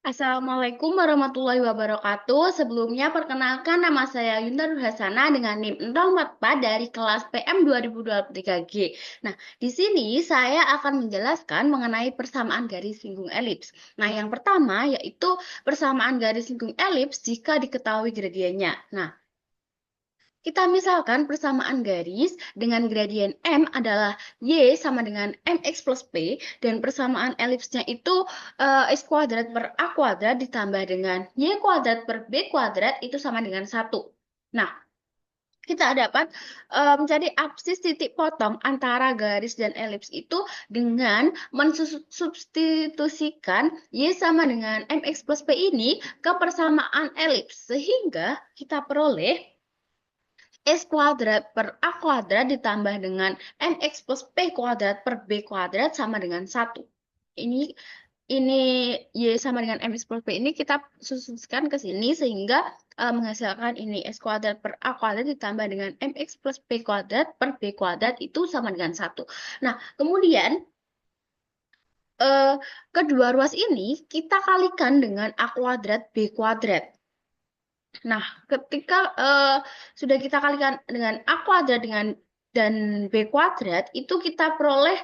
Assalamualaikum warahmatullahi wabarakatuh. Sebelumnya perkenalkan nama saya Yunta Nurhasana dengan NIM 044 dari kelas PM 2023G. Nah, di sini saya akan menjelaskan mengenai persamaan garis singgung elips. Nah, yang pertama yaitu persamaan garis singgung elips jika diketahui gradiennya. Nah, kita misalkan persamaan garis dengan gradien M adalah Y sama dengan MX plus P, dan persamaan elipsnya itu X kuadrat per A kuadrat ditambah dengan Y kuadrat per B kuadrat itu sama dengan 1. Nah, kita dapat mencari absis titik potong antara garis dan elips itu dengan mensubstitusikan Y sama dengan MX plus P ini ke persamaan elips. Sehingga kita peroleh X kuadrat per A kuadrat ditambah dengan MX plus P kuadrat per B kuadrat sama dengan 1. Ini Y sama dengan MX plus P ini kita susunkan ke sini sehingga menghasilkan ini X kuadrat per A kuadrat ditambah dengan MX plus P kuadrat per B kuadrat itu sama dengan 1. Nah, kemudian kedua ruas ini kita kalikan dengan A kuadrat B kuadrat. Nah, ketika sudah kita kalikan dengan A kuadrat dan B kuadrat, itu kita peroleh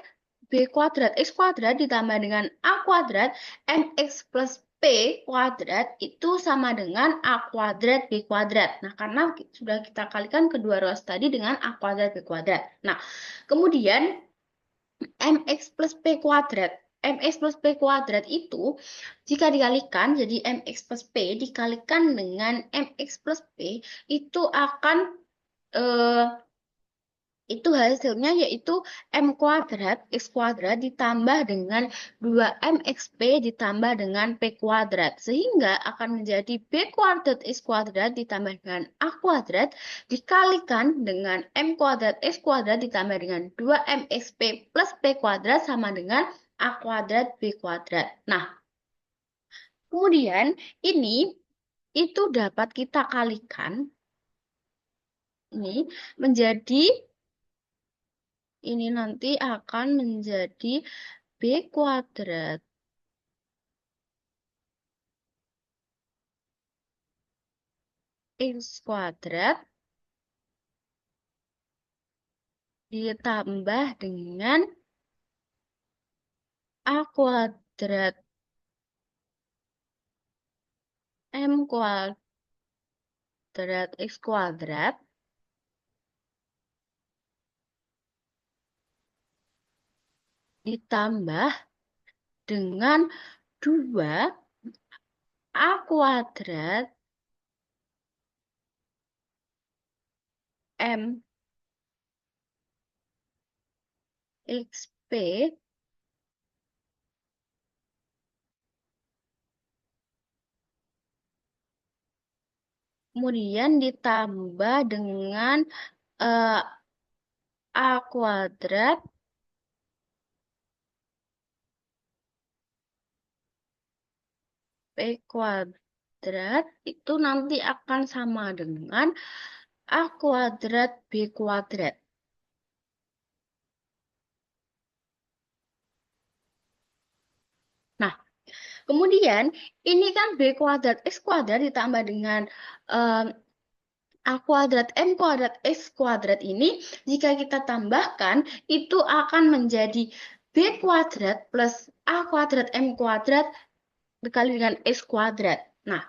B kuadrat X kuadrat ditambah dengan A kuadrat MX plus P kuadrat itu sama dengan A kuadrat B kuadrat. Nah, karena sudah kita kalikan kedua ruas tadi dengan A kuadrat B kuadrat. Nah, kemudian MX plus P kuadrat. MX plus P kuadrat itu jika dikalikan, jadi MX plus P dikalikan dengan MX plus P itu akan itu hasilnya yaitu M kuadrat X kuadrat ditambah dengan 2MXP ditambah dengan P kuadrat. Sehingga akan menjadi B kuadrat X kuadrat ditambah dengan A kuadrat dikalikan dengan M kuadrat X kuadrat ditambah dengan 2MXP plus P kuadrat sama dengan A kuadrat B kuadrat. Nah, kemudian ini itu dapat kita kalikan ini menjadi ini nanti akan menjadi B kuadrat X kuadrat ditambah dengan A kuadrat M kuadrat X kuadrat ditambah dengan 2 A kuadrat M XP kemudian ditambah dengan A kuadrat P kuadrat itu nanti akan sama dengan A kuadrat B kuadrat. Nah, kemudian ini kan B kuadrat X kuadrat ditambah dengan A kuadrat M kuadrat X kuadrat ini, jika kita tambahkan, itu akan menjadi B kuadrat plus A kuadrat M kuadrat dikali dengan X kuadrat. Nah,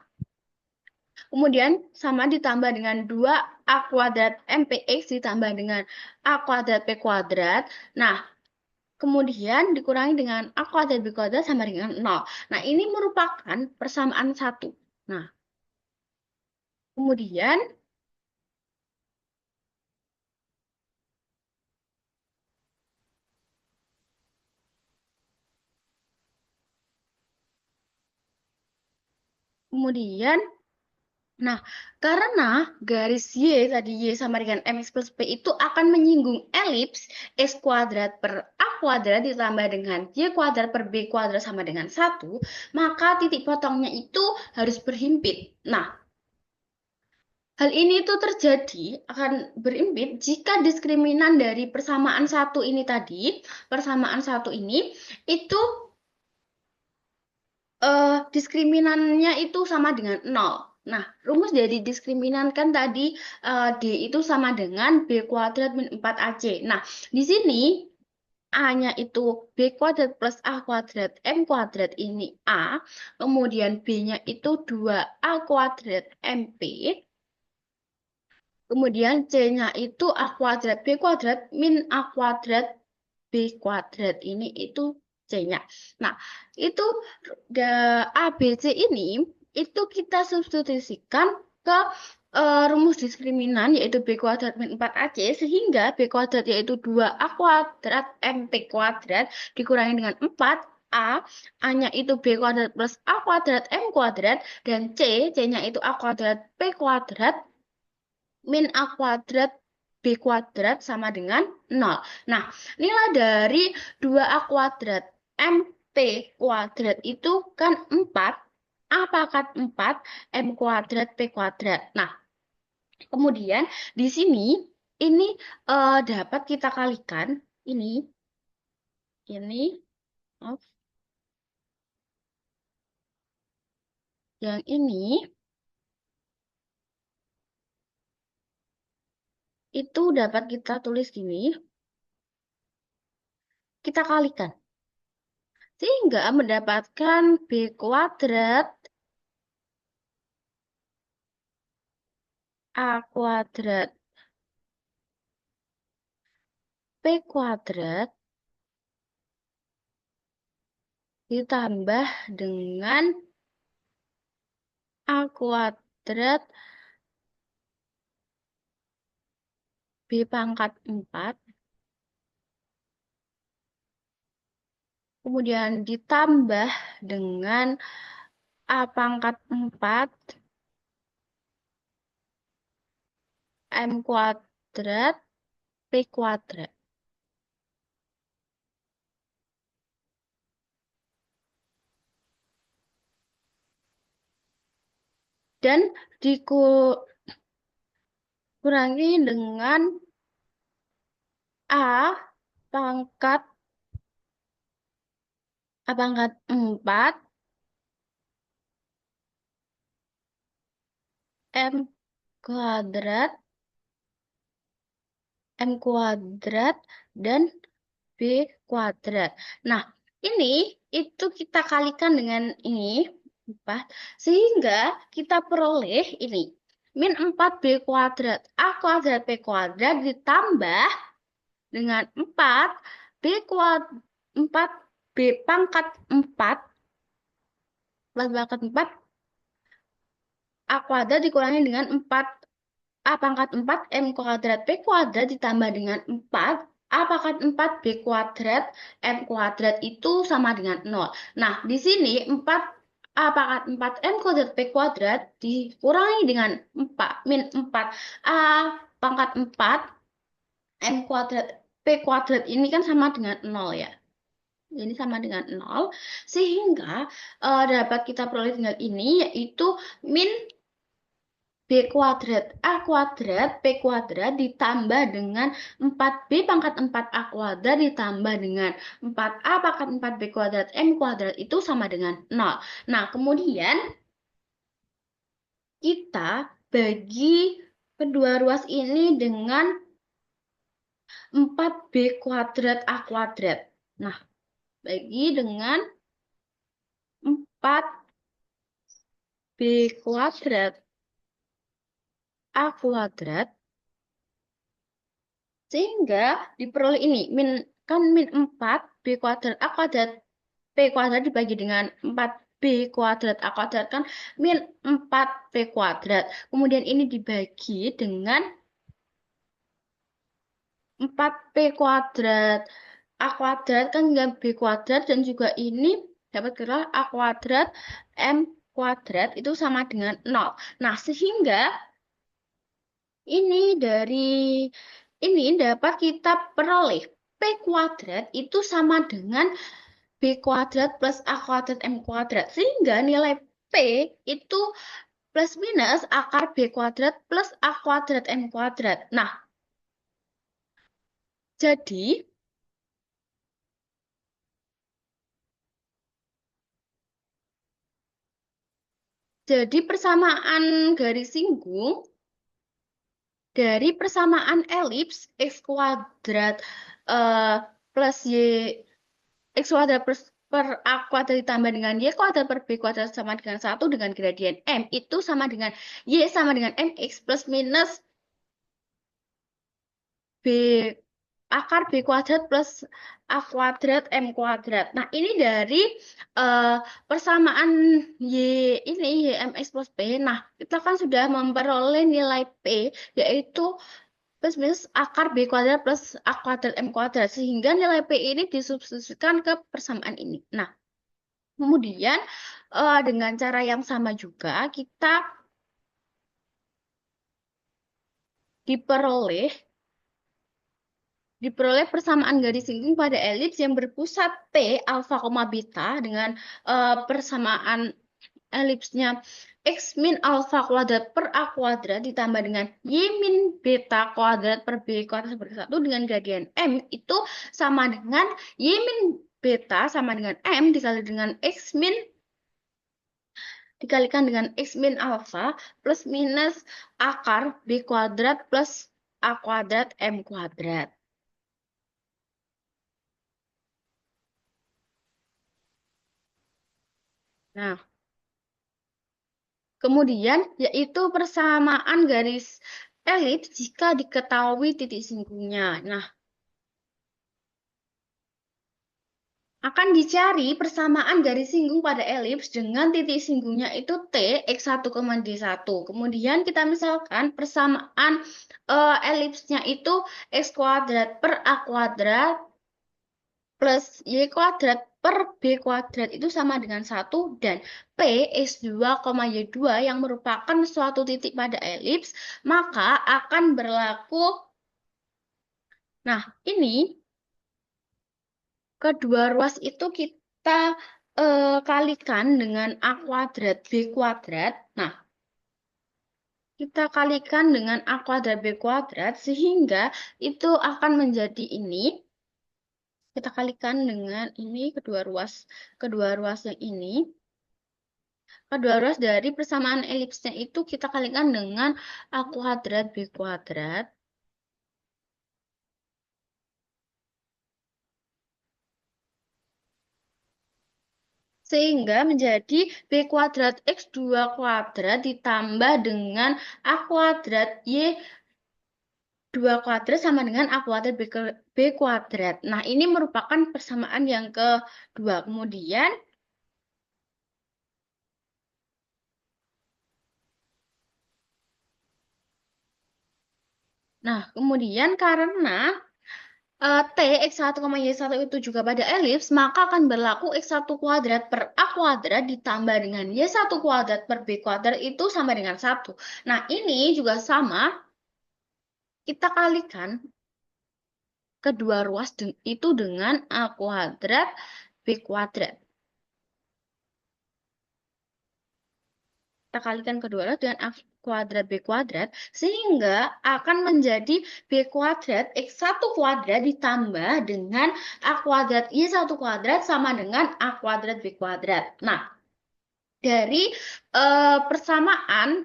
kemudian sama ditambah dengan 2A kuadrat MPX ditambah dengan A kuadrat P kuadrat. Nah, kemudian dikurangi dengan A kuadrat B kuadrat sama dengan 0. Nah, ini merupakan persamaan 1. Nah, kemudian nah, karena garis Y tadi Y sama dengan MX plus P itu akan menyinggung elips X kuadrat per A kuadrat ditambah dengan Y kuadrat per B kuadrat sama dengan 1, maka titik potongnya itu harus berhimpit. Nah, hal ini itu terjadi akan berimpit jika diskriminan dari persamaan 1 ini tadi, persamaan 1 ini itu diskriminannya itu sama dengan 0. Nah, rumus dari diskriminan kan tadi D itu sama dengan B kuadrat min 4AC. Nah, di sini A-nya itu B kuadrat plus A kuadrat M kuadrat ini A. Kemudian B-nya itu 2A kuadrat MP. Kemudian C-nya itu A kuadrat B kuadrat min A kuadrat B kuadrat. Ini itu C-nya. Nah, itu A, B, C ini itu kita substitusikan ke rumus diskriminan yaitu B kuadrat min 4AC sehingga B kuadrat yaitu 2A kuadrat MP kuadrat dikurangi dengan 4 A, A-nya itu B kuadrat plus A kuadrat M kuadrat dan C-nya itu A kuadrat P kuadrat min A kuadrat B kuadrat sama dengan 0. Nah, nilai dari 2A kuadrat MP kuadrat itu kan 4. A pangkat 4, M kuadrat P kuadrat. Nah, kemudian di sini ini dapat kita kalikan. Ini, maaf, yang ini itu dapat kita tulis gini. Kita kalikan. Sehingga mendapatkan B kuadrat A kuadrat P kuadrat ditambah dengan A kuadrat B pangkat 4. Kemudian ditambah dengan A pangkat 4 M kuadrat P kuadrat. Dan dikurangi dengan A pangkat 4 M kuadrat dan B kuadrat. Nah, ini itu kita kalikan dengan ini, sehingga kita peroleh ini. Min 4B kuadrat A kuadrat P kuadrat ditambah dengan 4B kuadrat 4B pangkat 4 plus pangkat 4 A kuadrat dikurangi dengan 4 A pangkat 4 M kuadrat P kuadrat ditambah dengan 4 A pangkat 4 B kuadrat M kuadrat itu sama dengan 0. Nah, di sini 4 A pangkat 4 M kuadrat P kuadrat dikurangi dengan 4 min 4 A pangkat 4 M kuadrat P kuadrat ini kan sama dengan 0 ya. Ini sama dengan 0. Sehingga dapat kita peroleh dengan ini yaitu min B kuadrat A kuadrat P kuadrat ditambah dengan 4B pangkat 4 A kuadrat ditambah dengan 4A pangkat 4 B kuadrat M kuadrat itu sama dengan 0. Nah, kemudian kita bagi kedua ruas ini dengan 4B kuadrat A kuadrat. Nah, bagi dengan 4B kuadrat A kuadrat sehingga diperoleh ini min 4 B kuadrat A kuadrat P kuadrat dibagi dengan 4B kuadrat A kuadrat kan min 4 P kuadrat. Kemudian ini dibagi dengan 4P kuadrat A kuadrat kan dengan B kuadrat dan juga ini dapat kita A kuadrat M kuadrat itu sama dengan 0. Nah, sehingga ini dari ini dapat kita peroleh P kuadrat itu sama dengan B kuadrat plus A kuadrat M kuadrat. Sehingga nilai P itu plus minus akar B kuadrat plus A kuadrat M kuadrat. Nah, jadi Jadi persamaan garis singgung dari persamaan elips x kuadrat plus y x kuadrat per a kuadrat ditambah dengan y kuadrat per b kuadrat sama dengan 1 dengan gradien m itu sama dengan y sama dengan mx plus minus b akar b kuadrat plus a kuadrat m kuadrat. Nah, ini dari persamaan y ini y mx plus b. Nah, kita kan sudah memperoleh nilai p yaitu plus minus akar b kuadrat plus a kuadrat m kuadrat, sehingga nilai p ini disubstitusikan ke persamaan ini. Nah, kemudian dengan cara yang sama juga kita diperoleh persamaan garis singgung pada elips yang berpusat P alfa, beta dengan persamaan elipsnya x min alfa kuadrat per a kuadrat ditambah dengan y min beta kuadrat per b kuadrat sebagai 1 dengan gradien m itu sama dengan y min beta sama dengan m dikalikan dengan x min alfa plus minus akar b kuadrat plus a kuadrat m kuadrat. Nah, kemudian yaitu persamaan garis elips jika diketahui titik singgungnya. Nah, akan dicari persamaan garis singgung pada elips dengan titik singgungnya itu T, X1, D1. Kemudian kita misalkan persamaan elipsnya itu X kuadrat per A kuadrat plus Y kuadrat per B kuadrat itu sama dengan 1 dan P X2, Y2 yang merupakan suatu titik pada elips, maka akan berlaku. Nah, ini kedua ruas itu kita kalikan dengan A kuadrat B kuadrat. Nah, kita kalikan dengan A kuadrat B kuadrat sehingga itu akan menjadi ini. Kita kalikan dengan ini kedua ruas yang ini. Kedua ruas dari persamaan elipsnya itu kita kalikan dengan A kuadrat B kuadrat. Sehingga menjadi B kuadrat X2 kuadrat ditambah dengan A kuadrat Y2 kuadrat sama dengan A kuadrat B kuadrat. Nah, ini merupakan persamaan yang kedua. Kemudian karena T X1, Y1 itu juga pada elips, maka akan berlaku X1 kuadrat per A kuadrat ditambah dengan Y1 kuadrat per B kuadrat itu sama dengan 1. Nah, ini juga sama, kita kalikan kedua ruas itu dengan A kuadrat B kuadrat. Kita kalikan kedua ruas dengan A kuadrat B kuadrat, sehingga akan menjadi B kuadrat X1 kuadrat ditambah dengan A kuadrat Y1 kuadrat sama dengan A kuadrat B kuadrat. Nah, dari persamaan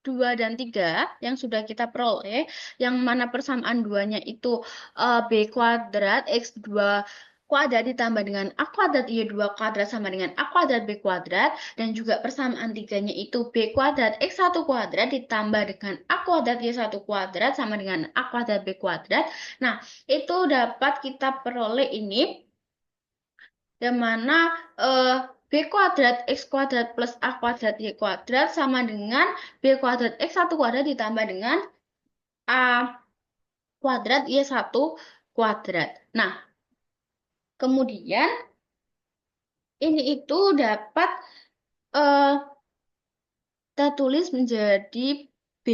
2 dan 3 yang sudah kita peroleh, yang mana persamaan 2-nya itu B kuadrat X2 kuadrat ditambah dengan A kuadrat Y2 kuadrat sama dengan A kuadrat B kuadrat, dan juga persamaan 3-nya itu B kuadrat X1 kuadrat ditambah dengan A kuadrat Y1 kuadrat sama dengan A kuadrat B kuadrat. Nah, itu dapat kita peroleh ini, yang mana B kuadrat X kuadrat plus A kuadrat Y kuadrat sama dengan B kuadrat X1 kuadrat ditambah dengan A kuadrat Y1 kuadrat. Nah, kemudian ini itu dapat kita tulis menjadi B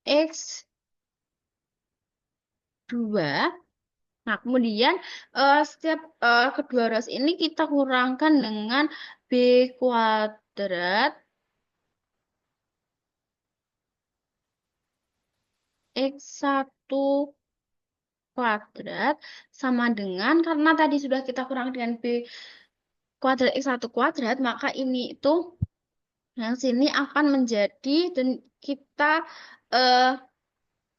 X2. Nah, kemudian setiap kedua ruas ini kita kurangkan dengan B kuadrat X1 kuadrat sama dengan, karena tadi sudah kita kurang dengan B kuadrat X1 kuadrat, maka ini itu yang sini akan menjadi, dan eh,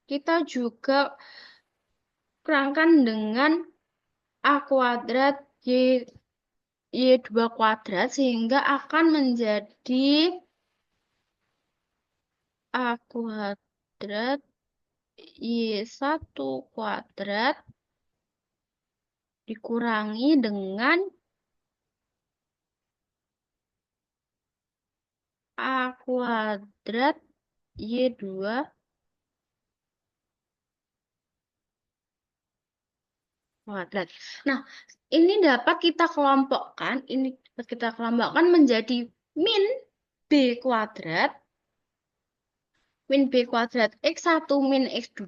kita juga kurangkan dengan A kuadrat Y2 kuadrat, sehingga akan menjadi A kuadrat Y1 kuadrat dikurangi dengan A kuadrat Y2 kuadrat. Nah, ini dapat kita kelompokkan, menjadi min B kuadrat, X1 min X2,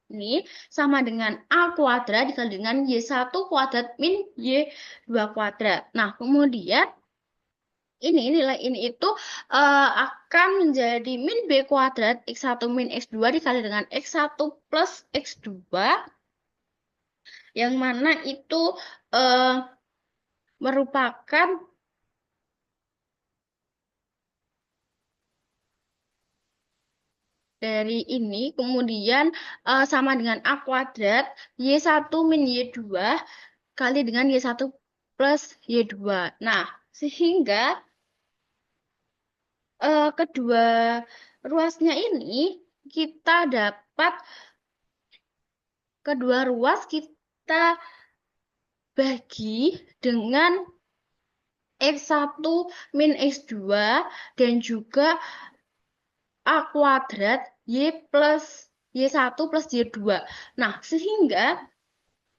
ini sama dengan A kuadrat dikali dengan Y1 kuadrat min Y2 kuadrat. Nah, kemudian nilai ini itu akan menjadi min B kuadrat X1 min X2 dikali dengan X1 plus X2, yang mana itu merupakan dari ini, kemudian sama dengan A kuadrat Y1 min Y2 kali dengan Y1 plus Y2. Nah, sehingga kedua ruasnya ini kita dapat, kedua ruas kita bagi dengan X1 min X2 dan juga A kuadrat Y1 plus Y2. Nah, sehingga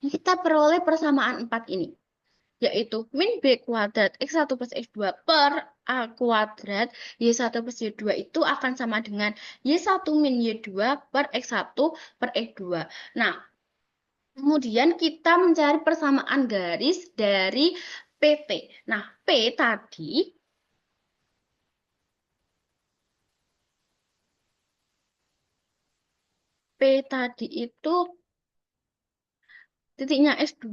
kita peroleh persamaan 4 ini, yaitu min B kuadrat X1 plus X2 per A kuadrat Y1 plus Y2 itu akan sama dengan Y1 min Y2 per X1 per X2. Nah, kemudian kita mencari persamaan garis dari PT. Nah, P tadi itu titiknya X2,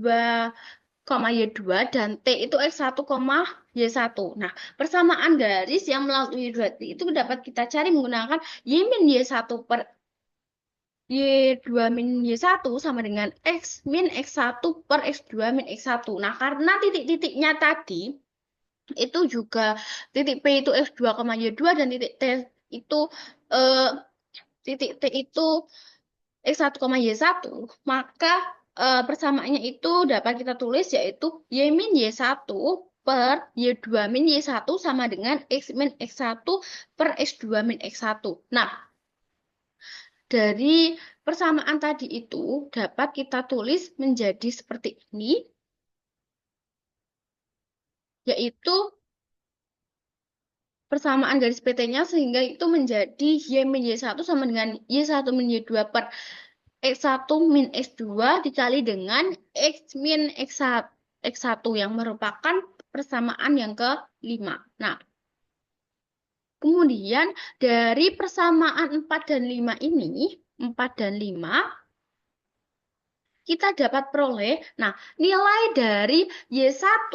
Y2 dan T itu X1, Y1. Nah, persamaan garis yang melalui dua titik itu dapat kita cari menggunakan Y min Y1 per Y2 min Y1 sama dengan X min X1 per X2 min X1. Nah, karena titik-titiknya tadi itu juga titik P itu X2, Y2 dan titik T itu eh, titik T itu X1, Y1, maka persamaannya itu dapat kita tulis yaitu Y min Y1 per Y2 min Y1 sama dengan X min X1 per X2 min X1. Nah, dari persamaan tadi itu dapat kita tulis menjadi seperti ini, yaitu persamaan garis PT-nya, sehingga itu menjadi Y min Y1 sama dengan Y1 min Y2 per X1 min X2 dikali dengan X min X1 yang merupakan persamaan yang kelima. Nah, kemudian dari persamaan 4 dan 5 ini, 4 dan 5, kita dapat peroleh, nah, nilai dari Y1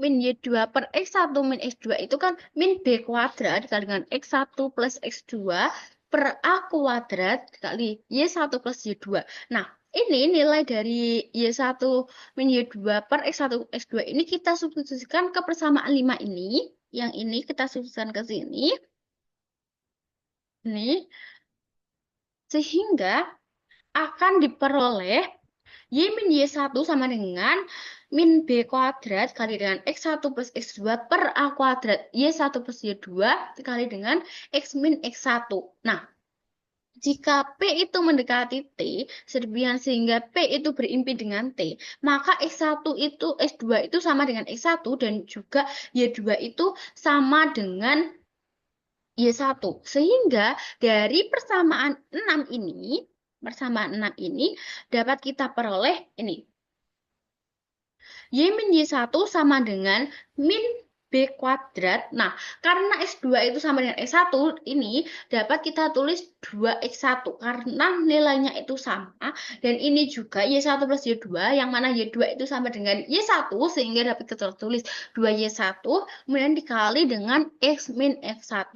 min Y2 per X1 min X2 itu kan min B kuadrat dikali dengan X1 plus X2 per A kuadrat dikali Y1 plus Y2. Nah, ini nilai dari Y1 min Y2 per X1 X2 ini kita substitusikan ke persamaan 5 ini. Yang ini kita substitusikan ke sini. Ini. Sehingga akan diperoleh Y min Y1 sama dengan min B kuadrat kali dengan X1 plus X2 per A kuadrat Y1 plus Y2 dikali dengan X min X1. Nah, jika P itu mendekati T serbihan sehingga P itu berimpi dengan T, maka X1 itu, X2 itu sama dengan X1 dan juga Y2 itu sama dengan Y1. Sehingga dari persamaan 6 ini dapat kita peroleh ini. Y min Y1 sama dengan min B kuadrat. Nah, karena X2 itu sama dengan X1, ini dapat kita tulis 2X1 karena nilainya itu sama. Dan ini juga Y1 plus Y2, yang mana Y2 itu sama dengan Y1, sehingga dapat kita tulis 2Y1, kemudian dikali dengan X min X1.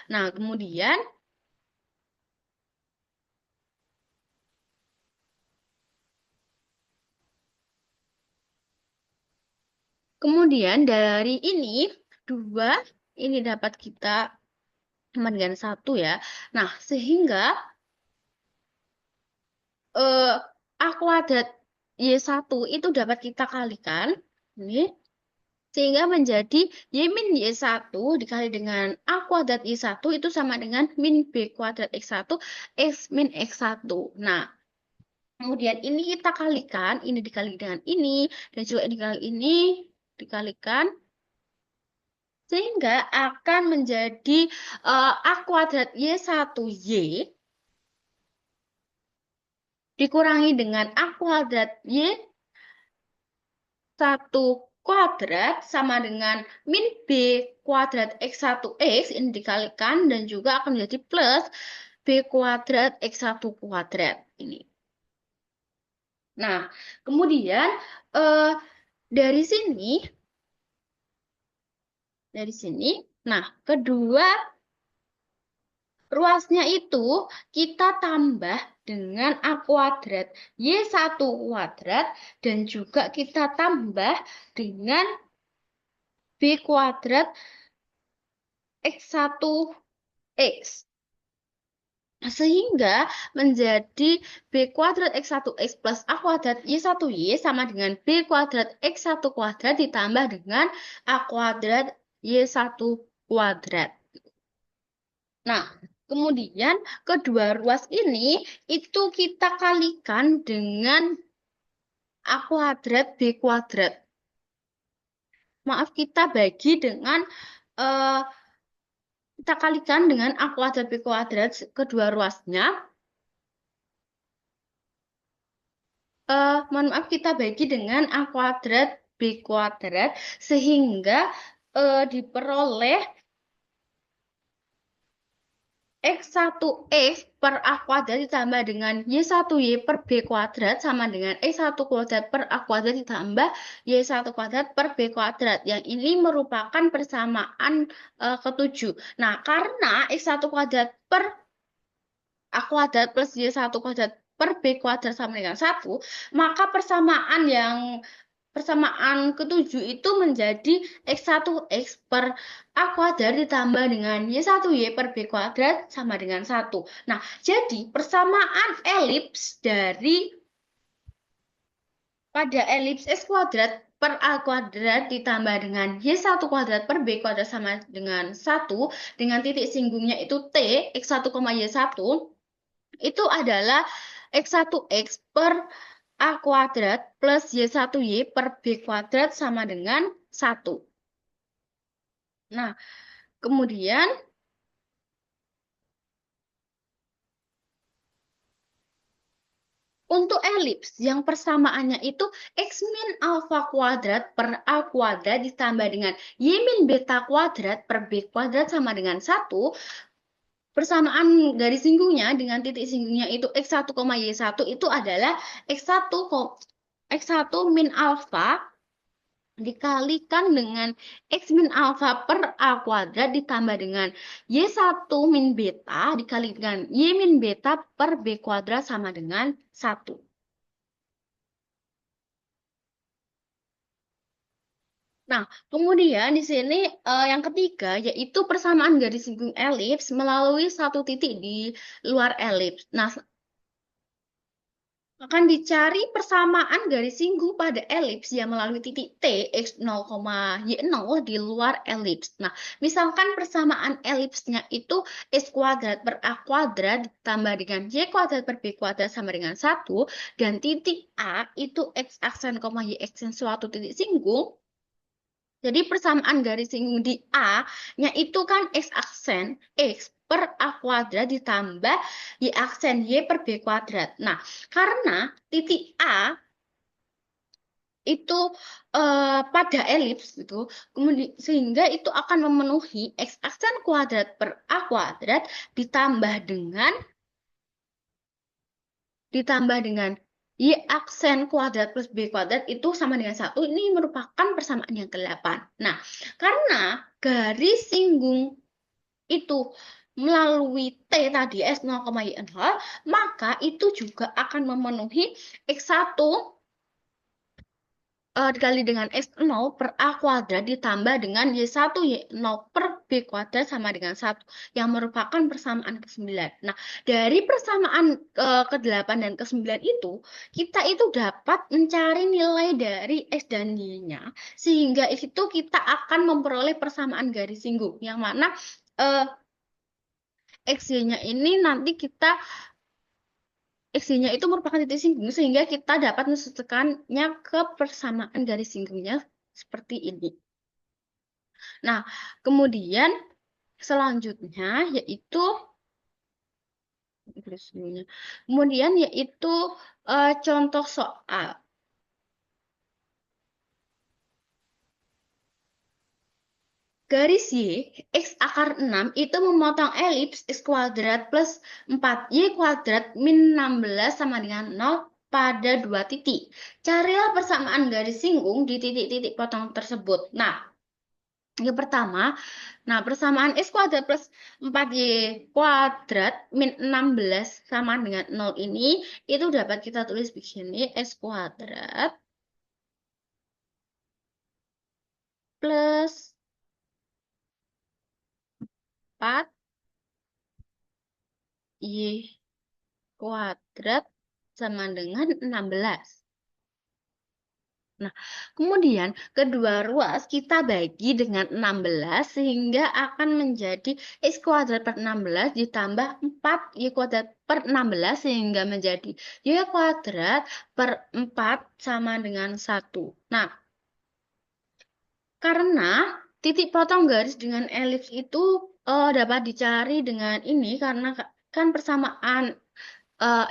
Nah, kemudian dari ini, 2, ini dapat kita sama dengan 1 ya. Nah, sehingga A kuadrat Y1 itu dapat kita kalikan. Ini. Sehingga menjadi Y min Y1 dikali dengan A kuadrat Y1 itu sama dengan min B kuadrat X1 X min X1. Nah, kemudian ini kita kalikan, ini dikali dengan ini, dan juga ini dikalikan, sehingga akan menjadi A kuadrat Y1Y dikurangi dengan A kuadrat Y1 kuadrat sama dengan min B kuadrat X1X, ini dikalikan, dan juga akan menjadi plus B kuadrat X1 kuadrat. Ini. Nah, kemudian dari sini, nah, kedua ruasnya itu kita tambah dengan A kuadrat Y1 kuadrat, dan juga kita tambah dengan B kuadrat X1X. Sehingga menjadi B kuadrat X1X plus A kuadrat Y1Y sama dengan B kuadrat X1 kuadrat ditambah dengan A kuadrat Y1 kuadrat. Nah, kemudian kedua ruas ini itu kita kalikan dengan A kuadrat B kuadrat. Maaf, kita bagi dengan kita kalikan dengan A kuadrat B kuadrat kedua ruasnya. Mohon maaf, kita bagi dengan A kuadrat B kuadrat, sehingga diperoleh X1X per A kuadrat ditambah dengan Y1Y per B kuadrat sama dengan X1 kuadrat per A kuadrat ditambah Y1 kuadrat per B kuadrat. Yang ini merupakan persamaan ketujuh. Nah, karena X1 kuadrat per A kuadrat plus Y1 kuadrat per B kuadrat sama dengan 1, maka persamaan ketujuh itu menjadi X1X per A kuadrat ditambah dengan Y1Y per B kuadrat sama dengan 1. Nah, jadi persamaan elips pada elips X kuadrat per A kuadrat ditambah dengan Y1 kuadrat per B kuadrat sama dengan 1, dengan titik singgungnya itu T, X1, Y1, itu adalah X1X per A kuadrat plus Y1Y per B kuadrat sama dengan 1. Nah, kemudian untuk elips yang persamaannya itu X min alfa kuadrat per A kuadrat ditambah dengan Y min beta kuadrat per B kuadrat sama dengan 1. Persamaan garis singgungnya dengan titik singgungnya itu X1, Y1 itu adalah X1 min alfa dikalikan dengan X min alfa per A kuadrat ditambah dengan Y1 min beta dikalikan Y min beta per B kuadrat sama dengan 1. Nah, kemudian di sini yang ketiga yaitu persamaan garis singgung elips melalui satu titik di luar elips. Nah, akan dicari persamaan garis singgung pada elips yang melalui titik T X0, Y0 di luar elips. Nah, misalkan persamaan elipsnya itu X kuadrat per A kuadrat ditambah dengan Y kuadrat per B kuadrat sama dengan 1, dan titik A itu X aksen, Y aksen suatu titik singgung. Jadi persamaan garis singgung di A-nya itu kan X aksen X per A kuadrat ditambah Y aksen Y per B kuadrat. Nah, karena titik A itu pada elips gitu, kemudian sehingga itu akan memenuhi x aksen kuadrat per a kuadrat ditambah dengan y aksen kuadrat plus b kuadrat itu sama dengan 1. Ini merupakan persamaan yang ke-8. Nah, karena garis singgung itu melalui T tadi S0, Y0, maka itu juga akan memenuhi X1 dikali dengan X0 per A kuadrat ditambah dengan Y1 Y0 per B kuadrat sama dengan 1 yang merupakan persamaan ke-9. Nah, dari persamaan ke-8 dan ke-9 itu, kita itu dapat mencari nilai dari X dan Y-nya, sehingga itu kita akan memperoleh persamaan garis singgung, yang mana X-nya ini nanti X-nya itu merupakan titik singgung, sehingga kita dapat mensesuaikannya ke persamaan garis singgungnya seperti ini. Nah, kemudian selanjutnya yaitu contoh soal. Garis Y, X akar 6 itu memotong elips X kuadrat plus 4Y kuadrat min 16 sama dengan 0 pada 2 titik. Carilah persamaan garis singgung di titik-titik potong tersebut. Nah, yang pertama, persamaan X kuadrat plus 4Y kuadrat min 16 sama dengan 0 ini, itu dapat kita tulis begini, X kuadrat plus 4Y kuadrat sama dengan 16. Nah, kemudian kedua ruas kita bagi dengan 16 sehingga akan menjadi X kuadrat per 16 ditambah 4Y kuadrat per 16 sehingga menjadi Y kuadrat per 4 sama dengan 1. Nah, karena titik potong garis dengan elips itu dapat dicari dengan ini karena kan persamaan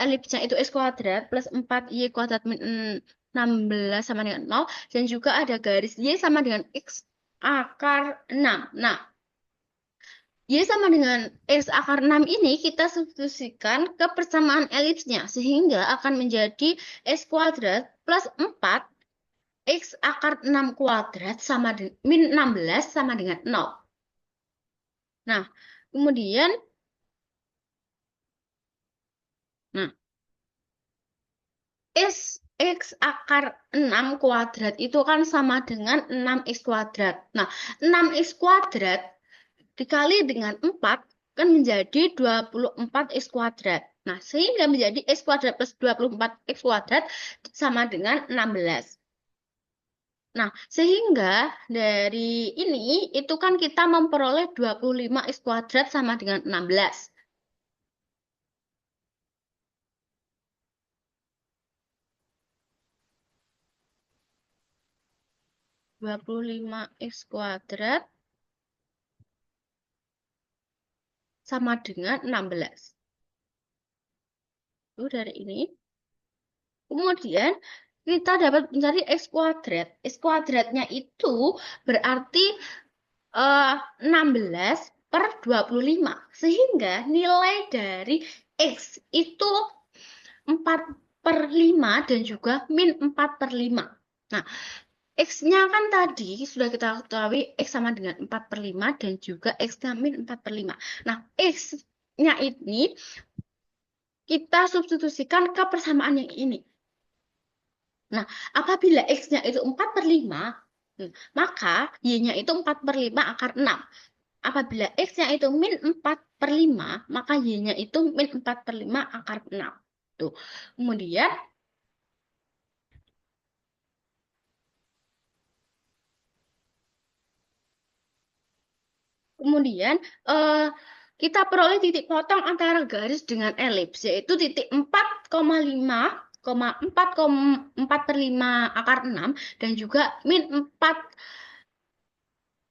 elipsnya itu X kuadrat plus 4Y kuadrat min 16 sama dengan 0 dan juga ada garis Y sama dengan X akar 6. Nah, Y sama dengan X akar 6 ini kita substitusikan ke persamaan elipsnya sehingga akan menjadi X kuadrat plus 4 X akar 6 kuadrat sama dengan min 16 sama dengan 0. Nah, kemudian X akar 6 kuadrat itu kan sama dengan 6X kuadrat. Nah, 6X kuadrat dikali dengan 4 kan menjadi 24X kuadrat. Nah, sehingga menjadi X kuadrat plus 24X kuadrat sama dengan 16. Nah, sehingga dari ini itu kan kita memperoleh 25X kuadrat sama dengan 16. 25X kuadrat sama dengan 16. Itu dari ini. Kemudian kita dapat mencari X kuadrat. X kuadratnya itu berarti 16 per 25. Sehingga nilai dari X itu 4 per 5 dan juga min 4 per 5. Nah, X-nya kan tadi sudah kita ketahui X sama dengan 4 per 5 dan juga X-nya min 4 per 5. Nah, X-nya ini kita substitusikan ke persamaan yang ini. Nah, apabila X-nya itu 4 per 5, maka Y-nya itu 4 per 5 akar 6. Apabila X-nya itu min 4 per 5, maka Y-nya itu min 4 per 5 akar 6. Tuh. Kemudian kita peroleh titik potong antara garis dengan elips, yaitu titik 4,4 per 5 akar 6 dan juga min 4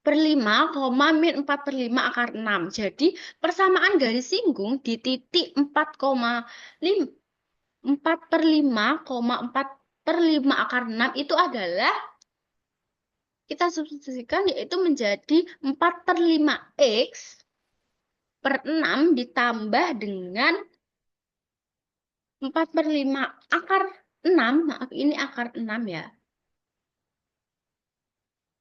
per 5, min 4 per 5 akar 6. Jadi, persamaan garis singgung di titik 4 per 5, 4 per 5 akar 6 itu adalah kita substitusikan yaitu menjadi 4 per 5x per 6 ditambah dengan 4 per 5 akar 6. Maaf, ini akar 6 ya.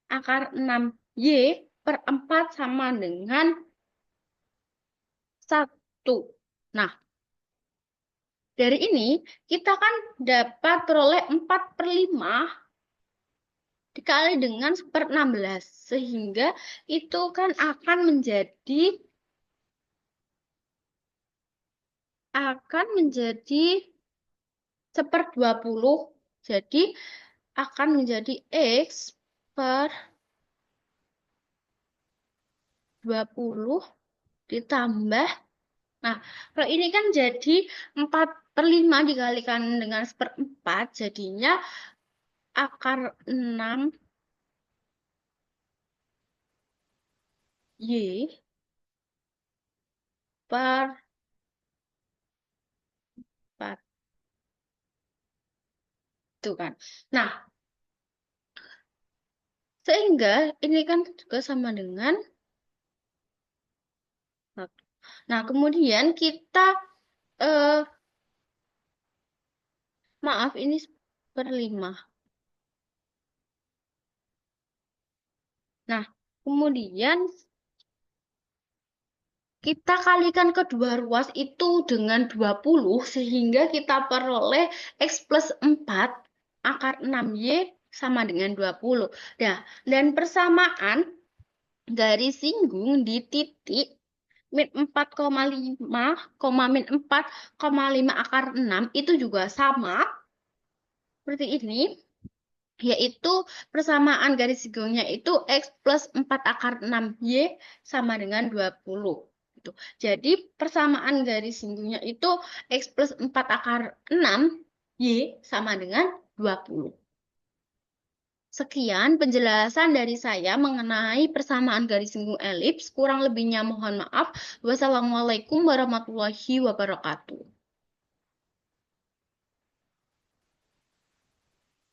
Akar 6y per 4 sama dengan 1. Nah, dari ini kita kan dapat peroleh 4 per 5 dikali dengan 1/16. Sehingga itu kan akan menjadi 1/20. Jadi akan menjadi X per 20 ditambah. Nah, kalau ini kan jadi 4 per 5 dikalikan dengan 1/4, jadinya akar 6 Y per 4. Tuh kan. Nah, sehingga ini kan juga sama dengan 1. Nah, kemudian kita maaf, ini per 5. Nah, kemudian kita kalikan kedua ruas itu dengan 20 sehingga kita peroleh X plus 4 akar 6Y sama dengan 20. Nah, dan persamaan garis singgung di titik min 4,5, min 4,5 akar 6 itu juga sama seperti ini, yaitu persamaan garis singgungnya itu X plus 4 akar 6Y sama dengan 20. Gitu. Jadi persamaan garis singgungnya itu X plus 4 akar 6Y sama dengan 20. Sekian penjelasan dari saya mengenai persamaan garis singgung elips. Kurang lebihnya mohon maaf. Wassalamualaikum warahmatullahi wabarakatuh.